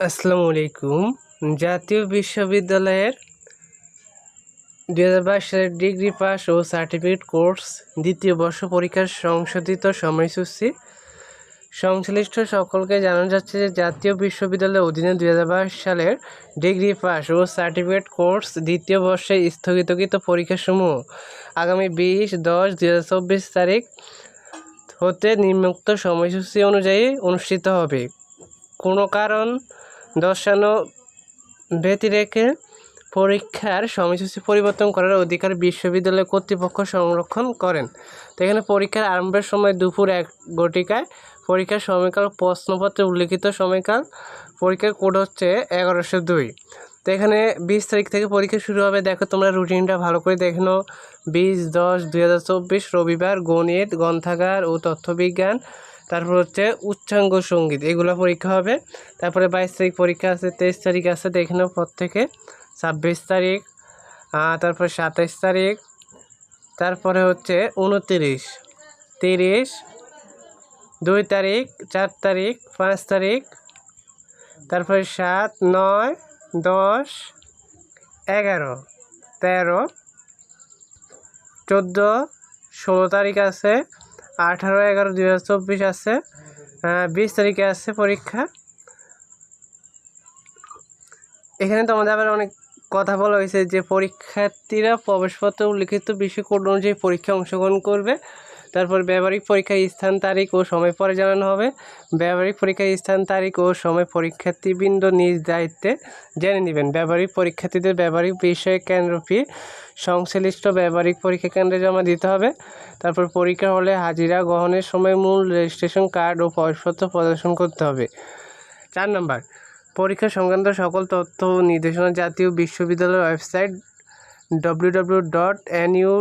আসসালামু আলাইকুম। জাতীয় বিশ্ববিদ্যালয়ের 2022 সালের ডিগ্রি পাস ও সার্টিফিকেট কোর্স দ্বিতীয় বর্ষ পরীক্ষার সংশোধিত সময়সূচি সংশ্লিষ্ট সকলকে জানানো যাচ্ছে যে জাতীয় বিশ্ববিদ্যালয়ের অধীনে 2022 সালের ডিগ্রি পাস ও সার্টিফিকেট কোর্স দ্বিতীয় বর্ষে স্থগিতকৃত পরীক্ষাসমূহ আগামী 20/10/2024 তারিখ হতে নিম্নোক্ত সময়সূচি অনুযায়ী অনুষ্ঠিত হবে। কোনো কারণ দর্শানো ব্যতিরেকে পরীক্ষার সময়সূচি পরিবর্তন করার অধিকার বিশ্ববিদ্যালয় কর্তৃপক্ষ সংরক্ষণ করেন। তো এখানে পরীক্ষার আরম্ভের সময় দুপুর 1 ঘটিকায়, পরীক্ষার সময়কাল প্রশ্নপত্রে উল্লিখিত সময়কাল, পরীক্ষার কোড হচ্ছে 1102। তো এখানে 20 তারিখ থেকে পরীক্ষা শুরু হবে। দেখো তোমরা রুটিনটা ভালো করে দেখে নাও। 20/10/2024 রবিবার গণিত, গ্রন্থাগার ও তথ্যবিজ্ঞান, তারপর হচ্ছে উচ্চাঙ্গ সঙ্গীত, এগুলো পরীক্ষা হবে। তারপরে 22 তারিখ পরীক্ষা আছে, 23 তারিখ আছে দেখে নাও পর থেকে, 26 তারিখ, তারপর 27 তারিখ, তারপরে হচ্ছে 29, 30, 2 তারিখ, 4 তারিখ, 5 তারিখ, তারপরে 7, 9, 10, 11, 13, 14, 16 তারিখ আছে, 18/11/2024 আছে, 20 তারিখে আছে পরীক্ষা। এখানে তোমাদের আবার অনেক কথা বলা হয়েছে যে পরীক্ষার্থীরা প্রবেশপত্রে উল্লিখিত বিষয় কোড অনুযায়ী পরীক্ষায় অংশগ্রহণ করবে। তারপর ব্যবহারিক পরীক্ষার স্থান, তারিখ ও সময় পরে জানানো হবে। ব্যবহারিক পরীক্ষার স্থান, তারিখ ও সময় পরীক্ষার্থীবৃন্দ নিজ দায়িত্বে জেনে নেবেন। ব্যবহারিক পরীক্ষার্থীদের ব্যবহারিক বিষয়ে কেন্দ্র ফি সংশ্লিষ্ট ব্যবহারিক পরীক্ষা কেন্দ্রে জমা দিতে হবে। তারপর পরীক্ষা হলে হাজিরা গ্রহণের সময় মূল রেজিস্ট্রেশন কার্ড ও প্রবেশপত্র প্রদর্শন করতে হবে। 4 নম্বর, পরীক্ষা সংক্রান্ত সকল তথ্য ও নির্দেশনা জাতীয় বিশ্ববিদ্যালয়ের ওয়েবসাইট www.nu.ac.bd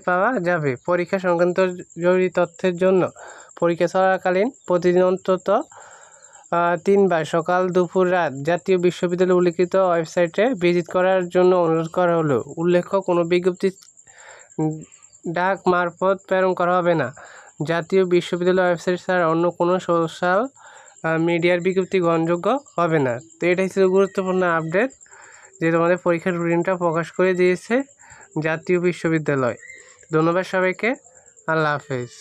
পাওয়া যাবে। পরীক্ষা সংক্রান্ত জরুরি তথ্যের জন্য পরীক্ষা চলাকালীন প্রতিদিন অন্তত 3 বার সকাল, দুপুর, রাত জাতীয় বিশ্ববিদ্যালয় উল্লিখিত ওয়েবসাইটে ভিজিট করার জন্য অনুরোধ করা হলো। উল্লেখ্য, কোনো বিজ্ঞপ্তি ডাক মারফত প্রেরণ করা হবে না। জাতীয় বিশ্ববিদ্যালয় ওয়েবসাইট ছাড়া অন্য কোনো সোশ্যাল মিডিয়ার বিজ্ঞপ্তি গ্রহণযোগ্য হবে না। তো এটাই ছিল গুরুত্বপূর্ণ আপডেট যে তোমাদের পরীক্ষার রুটিনটা প্রকাশ করে দিয়েছে জাতীয় বিশ্ববিদ্যালয়। ধন্যবাদ সবাইকে। আল্লাহ হাফেজ।